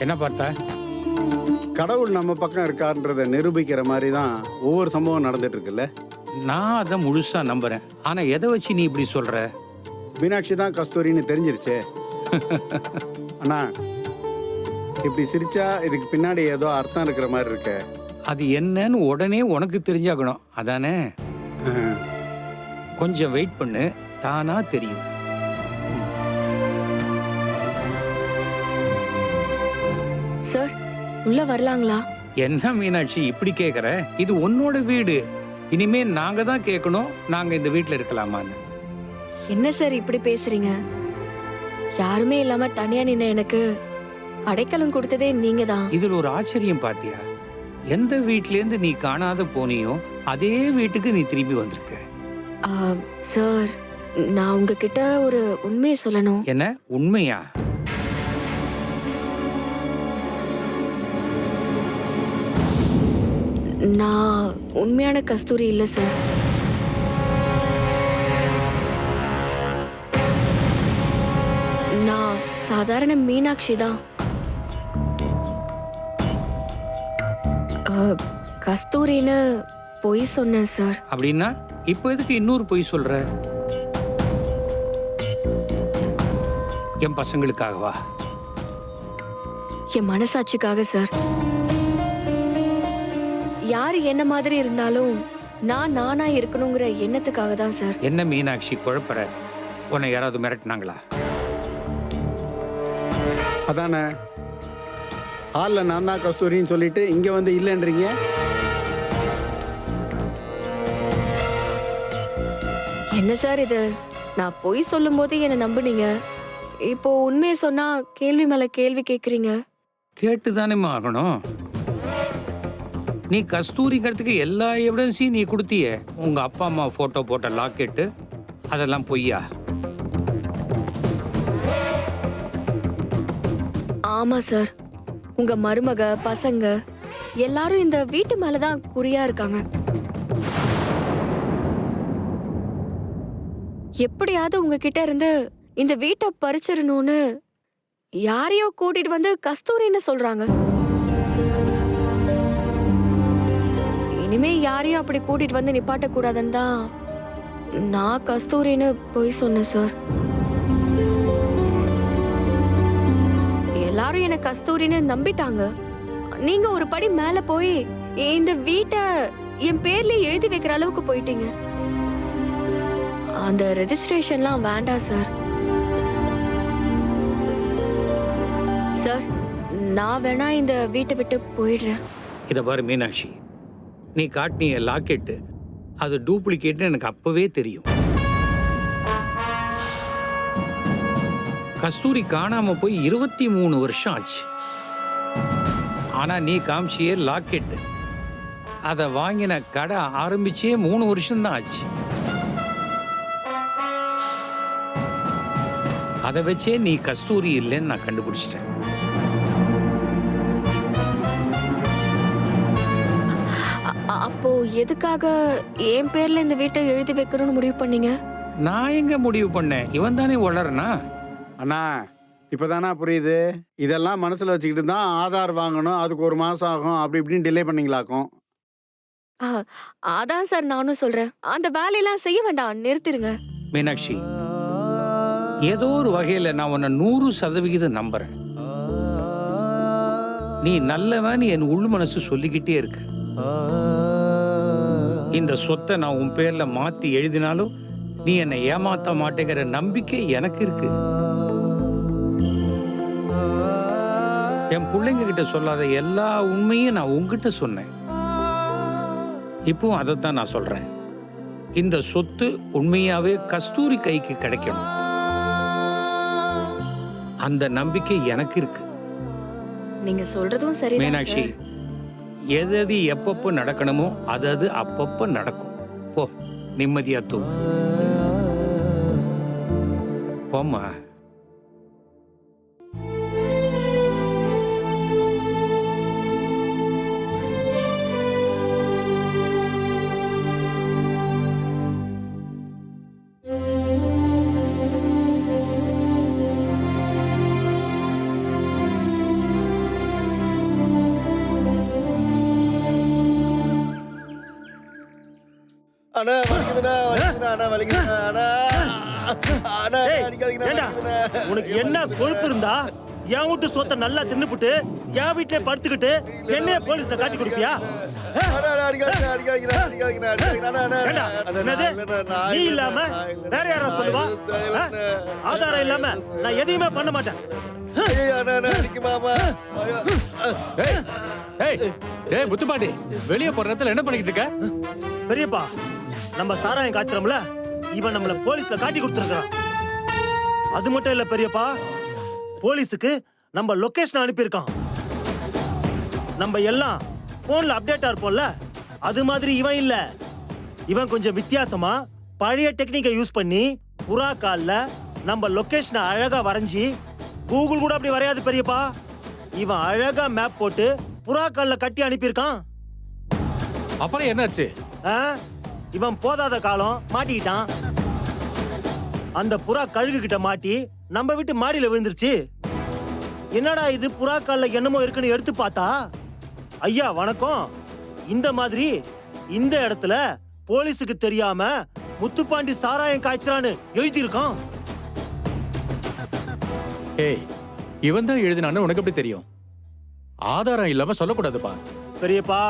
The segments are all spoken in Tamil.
என்ன பார்த்தா? கடவுள் நம்ம பக்கம் இருக்காருன்றதை நிரூபிக்கிற மாதிரி தான் ஒவ்வொரு சம்பவம் நடந்துட்டு இருக்குல்ல. நான் அதை முழுசா நம்புறேன். ஆனா எதை வச்சு நீ இப்படி சொல்ற? மீனாட்சி தான் கஸ்தூரின்னு தெரிஞ்சிருச்சே. அண்ணா, இப்படி சிரிச்சா இதுக்கு பின்னாடி ஏதோ அர்த்தம் இருக்கிற மாதிரி இருக்க. அது என்னன்னு உடனே உனக்கு தெரிஞ்சாகணும், அதானே? கொஞ்சம் வெயிட் பண்ணு, தானா தெரியும். சார், உள்ள வரலாங்களா? என்ன மீனாட்சி இப்படி கேக்குற? இது உன்னோட வீடு. இனிமே நாங்க தான் கேட்கணும், நாங்க இந்த வீட்டுல இருக்கலாமான்னு. என்ன சார் இப்படி பேசுறீங்க? யாருமே இல்லாம தனியா நின்ன எனக்கு அடைக்கலம் கொடுத்ததே நீங்க தான். இதுல ஒரு ஆச்சரியம் பாத்தியா? எந்த வீட்ல இருந்து நீ காணாத போனியோ அதே வீட்டுக்கு நீ திரும்பி வந்திருக்க. சார், நான் உங்ககிட்ட ஒரு உண்மையை சொல்லணும். என்ன உண்மையா? நான் உண்மையான கஸ்தூரி இல்ல சார். நான் சாதாரண மீனாட்சி தான். கஸ்தூரின்னு பொய் சொன்னேன் சார். அப்படின்னா இப்போ எதுக்கு இன்னொரு பொய் சொல்ற? என் பசங்களுக்காகவா? என் மனசாட்சிக்காக சார். யாரு என்ன மாதிரி இருந்தாலும் நான் நானா இருக்கணுங்கிற எண்ணத்துக்காக தான் சார். என்ன மீனாட்சி குழப்பற? உன்னை யாராவது மிரட்டினாங்களா? அதானே, ஹாலில் நான் தான் கஸ்தூரின்னு சொல்லிட்டு இங்கே வந்து இல்லைன்றீங்க. என்ன சார் இது? நான் பொய் சொல்லும் போது என்ன நம்புனீங்க, இப்போ உண்மையை சொன்னா கேள்வி மேல கேள்வி கேக்குறீங்க. கேட்டுதானே ஆகணும். நீ கஸ்தூரிங்கிறதுக்கு எல்லா எவிடன்ஸையும் நீ கொடுத்தியே. உங்க அப்பா அம்மா போட்டோ போட்ட லாக்கெட்டு, அதெல்லாம் பொய்யா? ஆமா சார், உங்க மருமக பசங்க எல்லாரும் இந்த வீட்டு மேலதான் குறியா இருக்காங்க. எப்படியாவது உங்ககிட்ட இருந்து இந்த வீட்டை பறிச்சிடணும்னு யாரையோ கூட்டிட்டு வந்து கஸ்தூரின்னு சொல்றாங்க. இனிமே யாரையும் அப்படி கூட்டிட்டு வந்து நிப்பாட்ட கூடாதுன்னு தான் நான் கஸ்தூரின்னு போய் சொன்னேன் சார். எல்லாரும் என்ன கஸ்தூரின்னு நம்பிட்டாங்க. நீங்க ஒரு படி மேல போய் இந்த வீட்டை என் பேர்ல எழுதி வைக்கிற அளவுக்கு போயிட்டீங்க. அந்த ரெஜிஸ்ட்ரேஷன்லாம் வேண்டாம் சார். சார், நான் வேணா இந்த வீட்டை விட்டு போயிடுறேன். இதை பாரு மீனாட்சி, நீ காட்டினிய லாக்கெட்டு அது டூப்ளிகேட்னு எனக்கு அப்பவே தெரியும். கஸ்தூரி காணாம போய் 23 வருஷம் ஆச்சு. ஆனா நீ காமிச்சியே லாக்கெட்டு, அதை வாங்கின கடை ஆரம்பிச்சே 3 வருஷம்தான் ஆச்சு. அதை வச்சே நீ கஸ்தூரி இல்லைன்னு நான் கண்டுபிடிச்சிட்டேன். அப்போ எதுக்காக என் பேர்ல இந்த வீட்டை எழுதி வைக்கணும்னு முடிவு பண்ணீங்க? நான் எங்க முடிவு பண்ணேன்? இவன் தானே வளரனா. அண்ணா, இப்போதானா புரியுது. இதெல்லாம் மனசில் வச்சுக்கிட்டு தான் ஆதார் வாங்கணும், அதுக்கு 1 மாதம் ஆகும், அப்படி இப்படின்னு டிலே பண்ணீங்களாக்கும். அதான் சார் நானும் சொல்றேன், அந்த வேலையெல்லாம் செய்ய வேண்டாம், நிறுத்திருங்க. மீனாட்சி, ஏதோ ஒரு வகையில நான் உன்னை 100% நம்புறேன். நீ நல்லவன் என் உள் மனசு சொல்லிக்கிட்டே இருக்கு. இந்த சொத்தை நான் உன் பேர்ல மாத்தி எழுதினாலும் நீ என்னை ஏமாத்த மாட்டேங்கிற நம்பிக்கை எனக்கு இருக்கு. என் பிள்ளைங்க கிட்ட சொல்லாத எல்லா உண்மையும் நான் உங்ககிட்ட சொன்னேன். இப்போ அதைத்தான் நான் சொல்றேன். இந்த சொத்து உண்மையாவே கஸ்தூரி கைக்கு கிடைக்கணும். அந்த நம்பிக்கை எனக்கு இருக்கு. நீங்க சொல்றதும் சரி மீனாட்சி, எது எது எப்பப்போ நடக்கணுமோ அது அப்பப்போ நடக்கும். போ, நிம்மதியா தூங்கு. போம்மா. அண்ணா வலிக்குதுண்ணா வலிக்குதுண்ணா அண்ணா வலிக்குதுண்ணா அண்ணா அண்ணா ஏய், அடிக்காதீங்கண்ணா ஏண்டா, வலிக்குதுண்ணா. உனக்கு என்ன கொழுப்பு இருந்தா என் வீட்டு சொத்தை நல்லா தின்னுபிட்டு என் வீட்டுல படுத்துக்கிட்டு என்னைய போலீஸ்ல காட்டி கொடுப்பியா? அண்ணா, அண்ணா, அடிக்காதீங்கண்ணா, அடிக்காதீங்கண்ணா, அடிக்காதீங்கண்ணா, அடிக்காதீங்கண்ணா, அண்ணா, அண்ணா, ஏண்டா, அண்ணா, என்னது? இல்லைண்ணா, நான் நீ இல்லைண்ணா, இல்லாம நான் இல்லைண்ணா. வேற யாரா சொல்லுவா? இல்லைண்ணா. ஆதாரம் இல்லாம நான் எதையுமே பண்ண மாட்டேன். ஐயோ, அண்ணா, அண்ணா, அடிக்குமாமா. ஐயோ. ஏய் ஏய் ஏய் முத்துப்பாண்டி வெளியே போற இடத்துல என்ன பண்ணிக்கிட்டு இருக்க? பெரியப்பா, நம்ம சாராயம் காய்ச்சறோம்ல, இவன் நம்மள போலீஸ்ல காட்டி கொடுத்துருக்கான். அது மட்டும் இல்ல பெரியப்பா, போலீஸுக்கு நம்ம லொகேஷன் அனுப்பியிருக்கான். நம்ம எல்லாம் போன்ல அப்டேட்டா இருப்போம்ல, அது மாதிரி இவன் இல்ல. இவன் கொஞ்சம் வித்தியாசமா பழைய டெக்னிக்கை யூஸ் பண்ணி புறா கால்ல நம்ம லொகேஷனை அழகா வரைஞ்சி, கூகுள் கூட அப்படி வரையாது பெரியப்பா, இவன் அழகா மேப் போட்டு புறா கால்ல கட்டி அனுப்பியிருக்கான். அப்புறம் என்னாச்சு? ஆ? இவன் போதாத காலம் மாட்டிக்கிட்டான். அந்த புறா கழுகு கிட்ட மாட்டி நம்ம வீட்டு மாடியில விழுந்துருச்சு. என்னடா இது, புறா கால்ல என்னமோ இருக்குன்னு எடுத்து பார்த்தா, ஐயா வணக்கம், இந்த மாதிரி இந்த இடத்துல போலீஸுக்கு தெரியாம முத்துப்பாண்டி சாராயம் காய்ச்சறான்னு எழுதியிருக்கான். ஏய் இவன் தான் எழுதினான்னு உனக்கு எப்படி தெரியும்? ஆதாரம் இல்லாம சொல்லக்கூடாதுப்பா. பெரியப்பா,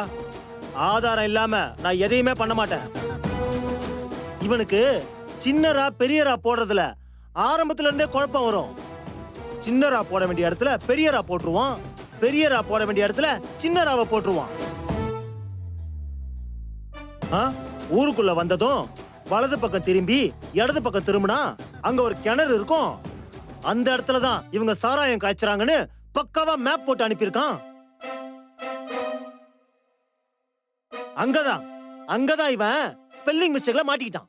ஆதாரம் இல்லாம நான் எதையுமே பண்ண மாட்டேன். இவனுக்கு சின்னரா பெரியரா போடுறதுல ஆரம்பத்துல இருந்தே குழப்பம் வரும். சின்னரா போட வேண்டிய இடத்துல பெரியரா போட்டுருவான், பெரியரா போட வேண்டிய இடத்துல சின்னராவை போட்டுருவான். ஊருக்குள்ள வந்ததும் வலது பக்கம் திரும்பி இடது பக்கம் திரும்பினா அங்க ஒரு கிணறு இருக்கும். அந்த இடத்துல தான் இவங்க சாராயம் காய்ச்சறாங்கன்னு பக்காவா மேப் போட்டு அனுப்பியிருக்கான். அங்கதான் இவன் ஸ்பெல்லிங் மிஸ்டேக்ல மாட்டிக்கிட்டான்.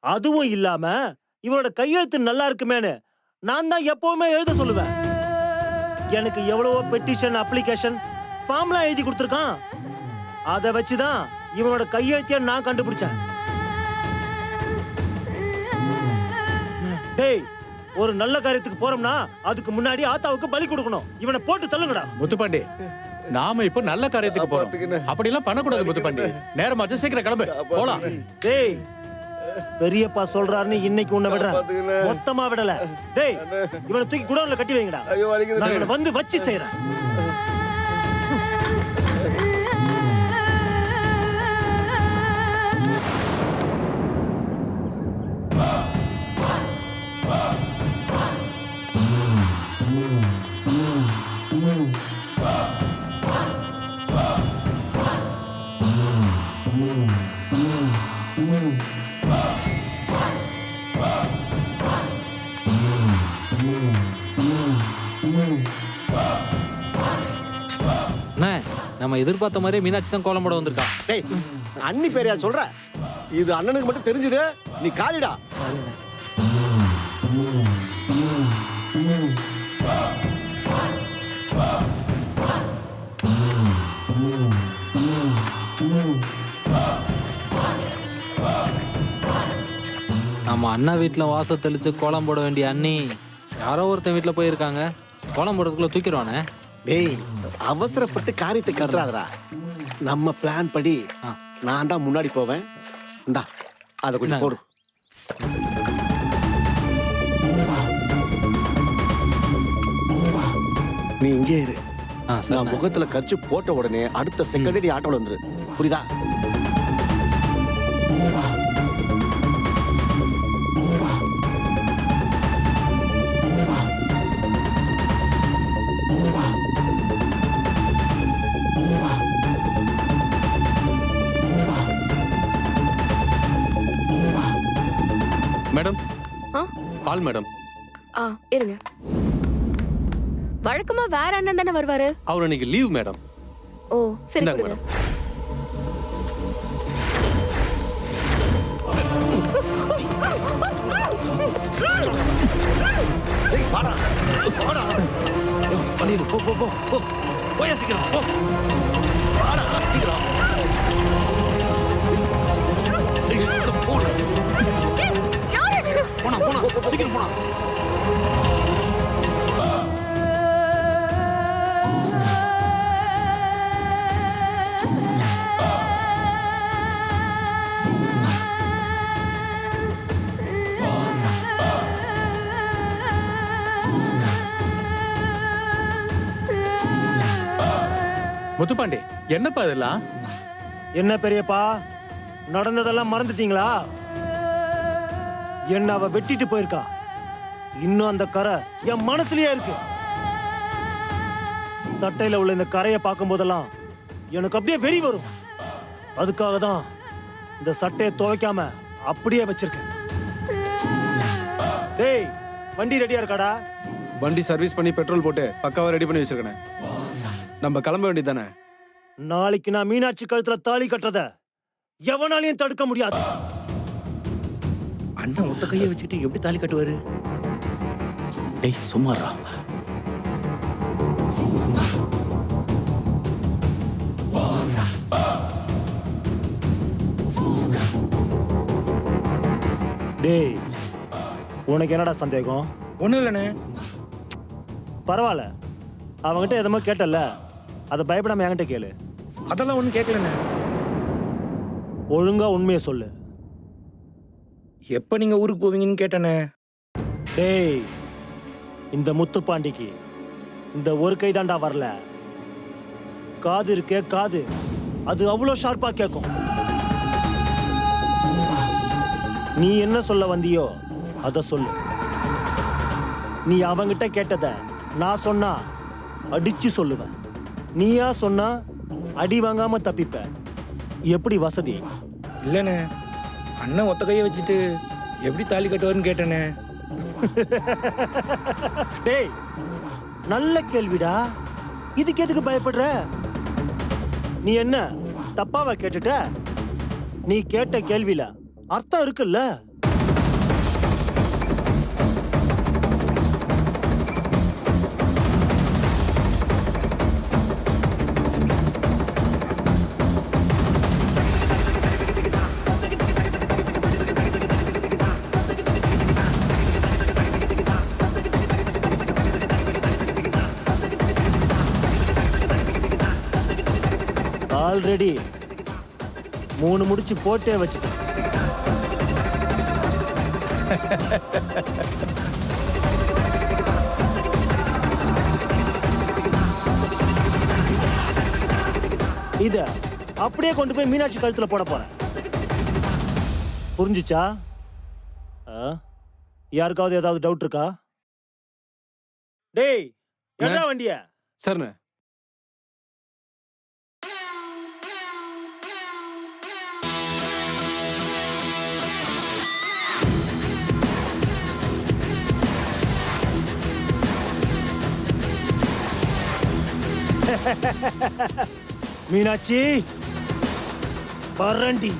அதுவும் இல்லாம இவனோட கையெழுத்து நல்லா இருக்குமேனு நான் தான் எப்பவுமே எழுத சொல்லுவேன். எனக்கு எவ்வளவோ பெட்டிஷன், அப்ளிகேஷன், ஃபார்ம்லாம் எழுதி கொடுத்துருக்கான். அதை வச்சுதான் இவனோட கையெழுத்திய நான் கண்டுபிடிச்சேன். டேய், ஒரு நல்ல காரியத்துக்கு போறோம்னா அதுக்கு முன்னாடி ஆத்தாவுக்கு பலி கொடுக்கணும். இவனை போட்டு தள்ளுங்கடா. முத்துப்பாண்டி, நாம இப்ப நல்ல காரியத்துக்கு போறோம். அப்படி எல்லாம் பண்ணக்கூடாது முத்துப்பாண்டி. நேரமாச்சு, சீக்கிரம் கிளம்பு, போலாம். டேய், பெரியப்பா சொல்றாருன்னு இன்னைக்கு உன்னை விடுறேன், மொத்தமா விடல. டேய், இவனை தூக்கி குடோன்ல கட்டி வைங்கடா. ஐயோ, வலிக்குது. நான் இவனை வந்து வச்சு செய்யறேன். அண்ணே, நம்ம எதிர்பார்த்த மாதிரியே மீனாட்சி தான் கோலம் போட வந்திருக்கா. டேய், அண்ணி பேரையா சொல்ற? இது அண்ணனுக்கு மட்டும் தெரிஞ்சது, நீ காலிடா. நம்ம அண்ணா வீட்டுல வாசல் தெளிச்சு கோலம் போட வேண்டிய அண்ணி யாரோ ஒருத்தன் வீட்டுல போயிருக்காங்க. கோலம் போடுறதுக்குள்ள தூக்கிடுவானே. டேய், அவசரப்பட்டு காரியத்தை கட்டுறாதடா. நம்ம பிளான் படி நான் தான் முன்னாடி போவேன். இந்தா, அதை கொஞ்சம் போடு. நீ இங்கே இரு. நான் முகத்துல கரிச்சு போட்ட உடனே அடுத்த செகண்ட் நீ ஆட்டோல வந்துரு. புரியுதா? மேடம், ஆ? பால் மேடம். இருங்க. வழக்கமா வேற அண்ணன் தானே வருவாரு? அவர் இன்னைக்கு லீவ் மேடம். ஓ, சரி இந்தாங்க கொடுங்க. டேய், வாடா. வாடா. பண்ணிடு, போ போ போ போ. போய் சீக்கிரம் போ. வாடா, சீக்கிரம். போடா. போனா போனா, சீக்கிரம் போனா. முத்துப்பாண்டி என்னப்பா இதெல்லாம்? என்ன பெரியப்பா, நடந்ததெல்லாம் மறந்துட்டீங்களா? என்ன அவ வெட்டிட்டு போயிருக்கா. இன்னும் அந்த கரை என் மனசுலயே இருக்கு. சட்டையில உள்ள இந்த கரையை பார்க்கும் போதெல்லாம் எனக்கு அப்படியே வெறி வரும். அதுக்காக தான் இந்த சட்டையை துவைக்காம அப்படியே வச்சிருக்கேன். டேய், வண்டி ரெடியா இருக்காடா? வண்டி சர்வீஸ் பண்ணி பெட்ரோல் போட்டு பக்காவா ரெடி பண்ணி வச்சிருக்கேன். நம்ம கிளம்ப வேண்டியதானே? நாளைக்கு நான் மீனாட்சி கழுத்துல தாலி கட்டுறத எவனாலையும் தடுக்க முடியாது. அண்ணன் ஒத்த கையை வச்சுட்டு எப்படி தாலி கட்டுவாரு? டேய் சும்மாறா. டேய், உனக்கு என்னடா சந்தேகம்? ஒண்ணும் இல்லைண்ணே. பரவாயில்ல, அவன்கிட்ட எதமோ கேட்டல, அதை பயப்படாம என்கிட்ட கேளு. அதெல்லாம் ஒண்ணும் கேட்கலண்ணே. ஒழுங்கா உண்மையை சொல்லு. எப்ப நீங்க ஊருக்கு போவீங்கன்னு கேட்டேனே. டேய், இந்த முத்துப்பாண்டிக்கு இந்த ஒரு கை தாண்டா வரல. காது இருக்கே காது, அது அவ்வளோ ஷார்ப்பா கேட்கும். நீ என்ன சொல்ல வந்தியோ அத சொல்லு. நீ அவங்கிட்ட கேட்டத நான் சொன்னா அடிச்சு சொல்லுவேன். நீயா சொன்னா அடி வாங்காம தப்பிப்ப. எப்படி வசதி? இல்லண்ணே, அண்ணன் ஒத்த கையை வச்சுட்டு எப்படி தாலி கட்டுவாருன்னு கேட்டேனே. டேய், நல்ல கேள்விடா. இதுக்கு எதுக்கு பயப்படுற? நீ என்ன தப்பாவா கேட்டுட்ட? நீ கேட்ட கேள்வியில அர்த்தம் இருக்குல்ல. ஆல்ரெடி 3 முடிச்சு போட்டே வச்சுட்டேன். இத அப்படியே கொண்டு போய் மீனாட்சி கழுத்துல போட போறேன். புரிஞ்சுச்சா? யாருக்காவது ஏதாவது டவுட் இருக்கா? டேய், என்ன வண்டிய? சரிண்ணே. மீனாட்சி பரண்டி.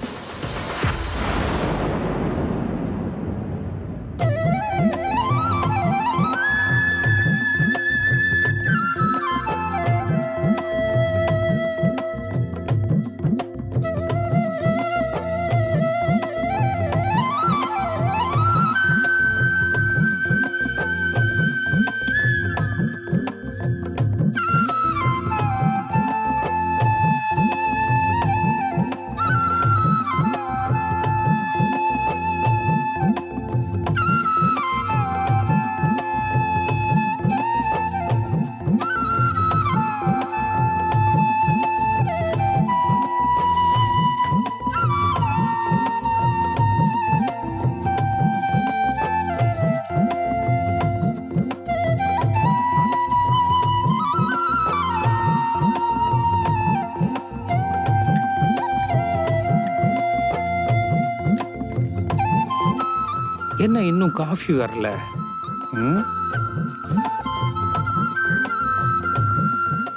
என்ன இன்னும் காஃபி வரல?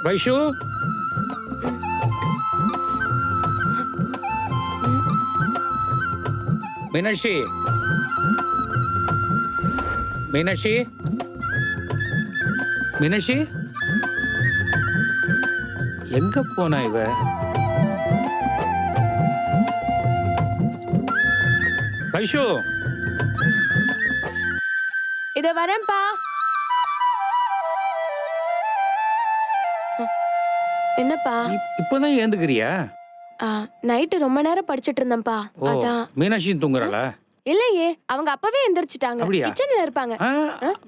வைஷு, மீனாட்சி, மீனாட்சி, மீனாட்சி, எங்க போனா இவ? வைஷு, இத வரேன்பா. என்னப்பா? இப்பதான் ஏந்துக்கிறியா? நைட்டு ரொம்ப நேரம் படிச்சிட்டு இருந்தேன்ப்பா. ஓ, அதான். மீனாட்சியும் தூங்குறாளா? இல்லையே, அவங்க அப்பவே எந்திரிச்சிட்டாங்க. அப்படியா? கிச்சன்ல இருப்பாங்க.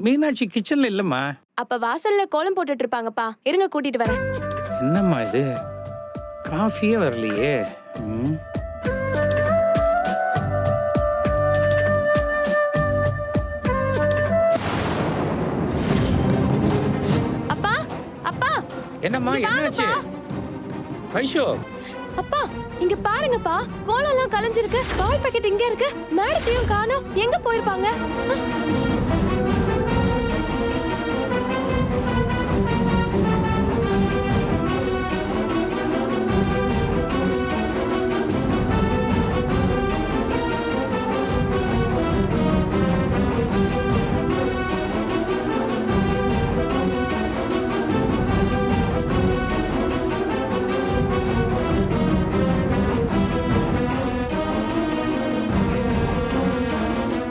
மீனாட்சி கிச்சன்ல இல்லம்மா. அப்ப வாசல்ல கோலம் போட்டுட்டு இருப்பாங்கப்பா. இருங்க கூட்டிட்டு வரேன். என்னம்மா இது காஃபியே வரலையே. ம். அப்பா அப்பா என்னம்மா இங்க என்னாச்சு? வாங்கப்பா. வைஷோ அப்பா இங்க பாருங்கப்பா, கோலம் எல்லாம் கலைஞ்சிருக்கு. பால் பாக்கெட் இங்க இருக்கு. மேடத்தையும் காணோம். எங்க போயிருப்பாங்க?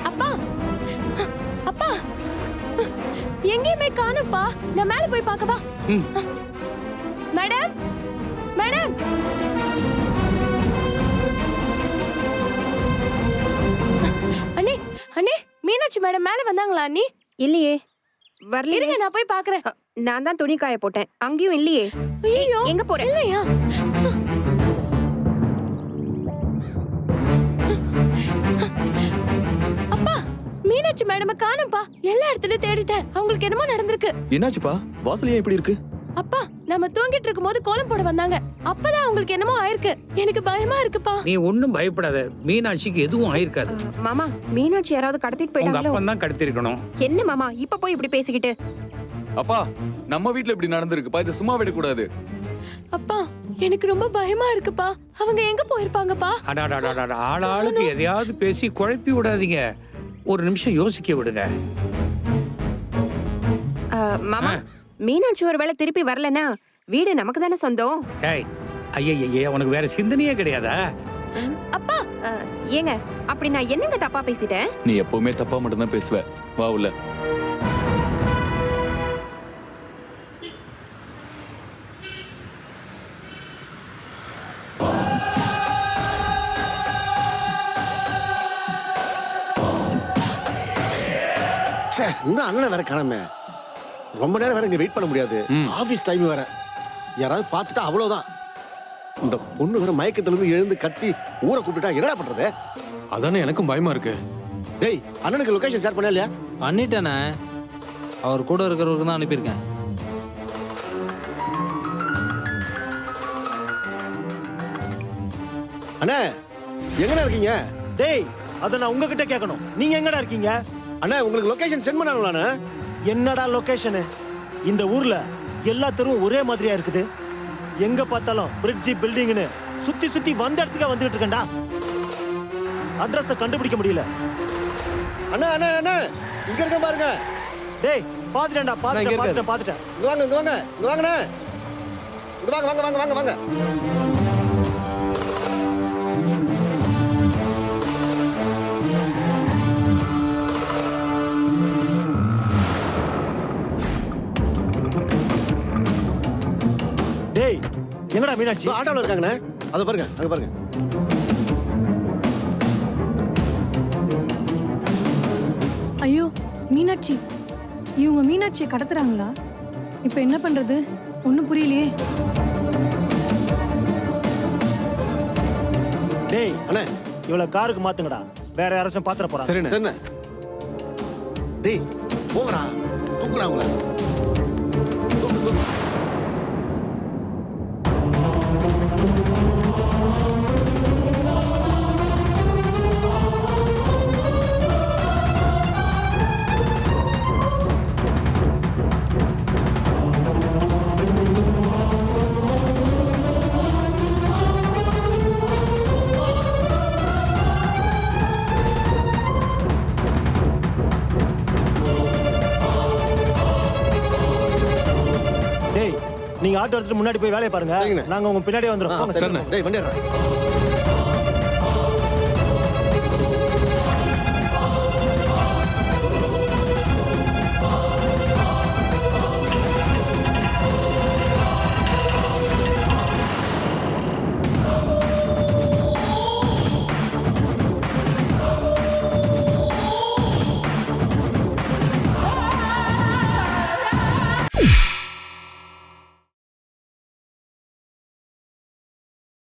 அப்பா அப்பா எங்கேயுமே காணோம்ப்பா. நான் மேல போய் பார்க்கவா? ம். மேடம் மேடம் அண்ணே அண்ணே, மீனாட்சி மேடம் மேல வந்தாங்களா அண்ணி? இல்லையே, வரலையே. இருங்க நான் போய் பார்க்கறேன். நான் தான் துணி காய போட்டேன், அங்கேயும் இல்லையே. ஐயோ எங்க போற? இல்லையா? அப்பா மீனாட்சி மேடம் காணோம்ப்பா. எல்லா இடத்துலயும் தேடிட்டேன். அவங்களுக்கு என்னமோ நடந்திருக்கு. என்னாச்சுப்பா? வாசல் ஏன் இப்படி இருக்கு? அப்பா நம்ம தூங்கிட்டு இருக்கும்போது கோலம் போட வந்தாங்க. அப்பதான் அவங்களுக்கு என்னமோ ஆயிருக்கு. எனக்கு பயமா இருக்குப்பா. நீ ஒன்றும் பயப்படாத, மீனாட்சிக்கு எதுவும் ஆயிருக்காது. மாமா, மீனாட்சி யாராவது கடத்திட்டு உங்க போயிட்டாங்களோ? அப்பன் தான் கடத்திருக்கணும். என்ன மாமா இப்ப போய் இப்படி பேசிக்கிட்டு? அப்பா, நம்ம வீட்ல இப்படி நடந்திருக்குப்பா, இதை சும்மா விடக்கூடாது. அப்பா எனக்கு ரொம்ப பயமா இருக்குப்பா. அவங்க எங்க போயிருப்பாங்கப்பா? அடாடாடாடா, ஆளாளுக்கு எதையாவது பேசி குழப்பி விடாதீங்க. ஒரு நிமிஷம் யோசிக்க விடுங்க. மாமா, மீனாட்சி ஒரு வேளை திருப்பி வரலனா வீடு நமக்கு தானே சொந்தம். ஏய் ஐயே, உனக்கு வேற சிந்தனையே கிடையாதா? அப்பா ஏங்க, அப்படி நான் என்னங்க தப்பா பேசிட்டேன்? நீ எப்பவுமே தப்பா மட்டும் தான் பேசுவ. வா உள்ள. ச்சே, இன்னும் அண்ணனை வேற காணாமே. ரொம்ப நேரம் வேற இங்க வெயிட் பண்ண முடியாது. ஆபீஸ் டைம் வேற. யாராவது பார்த்துட்டா அவ்வளவுதான். இந்த பொண்ணு வேற மயக்கத்துல இருந்து எழுந்து கத்தி ஊரை கூப்பிட்டுட்டா என்னடா பண்றது? அதானே எனக்கும் பயமா இருக்கு. டேய், அண்ணனுக்கு லொகேஷன் ஷேர் பண்ண இல்லையா? பண்ணிட்டேனே, அவர் கூட இருக்கிறவருக்கு தான் அனுப்பியிருக்கேன். அண்ணே, எங்கடா இருக்கீங்க? டேய் அத நான் உங்ககிட்ட கேட்கணும். நீங்க எங்கடா இருக்கீங்க? அண்ணா, உங்களுக்கு லொகேஷன் சென்ட் பண்ணானுங்களா? என்னடா லொகேஷன்? இந்த ஊர்ல எல்லா தெருவும் ஒரே மாதிரியா இருக்குது. எங்க பார்த்தாலும் பிரிட்ஜ் பில்டிங்னு சுத்தி சுத்தி வந்த இடத்துக்கு வந்துட்டு இருக்கேன்டா. அட்ரஸ் கண்டுபிடிக்க முடியல. அண்ணா அண்ணா அண்ணா, இங்க இருக்க பாருங்க. டேய் பாத்துட்டேன்டா, பாத்துட்டேன். இங்க வாங்க, இங்க வாங்க, இங்க வாங்கண்ணே. இங்க வாங்க, வாங்க, வாங்க, வாங்க, வாங்க. டேய் எங்கடா மீனாட்சி? ஆட்டோல இருக்காங்கண்ணே. அதை பாருங்க, அங்க பாருங்க. ஐயோ மீனாட்சி, இவங்க மீனாட்சியை கடத்துறாங்களா? இப்ப என்ன பண்றது? ஒண்ணும் புரியலையே. டேய் அண்ணே, இவ்வளவு காருக்கு மாத்துங்கடா. வேற யாராச்சும் பாத்திர போறாங்க. சரிண்ணே. சரிண்ணே. டேய் போங்கடா, தூக்குறா உங்களை. டேய் நீங்க ஆட்டோ எடுத்துட்டு முன்னாடி போய் வேலையை பாருங்க. சரிங்கண்ணே. நாங்க உங்க பின்னாடியே வந்துடுறோம். போங்க, சரிண்ணே. டேய் வண்டி ஏறுடா.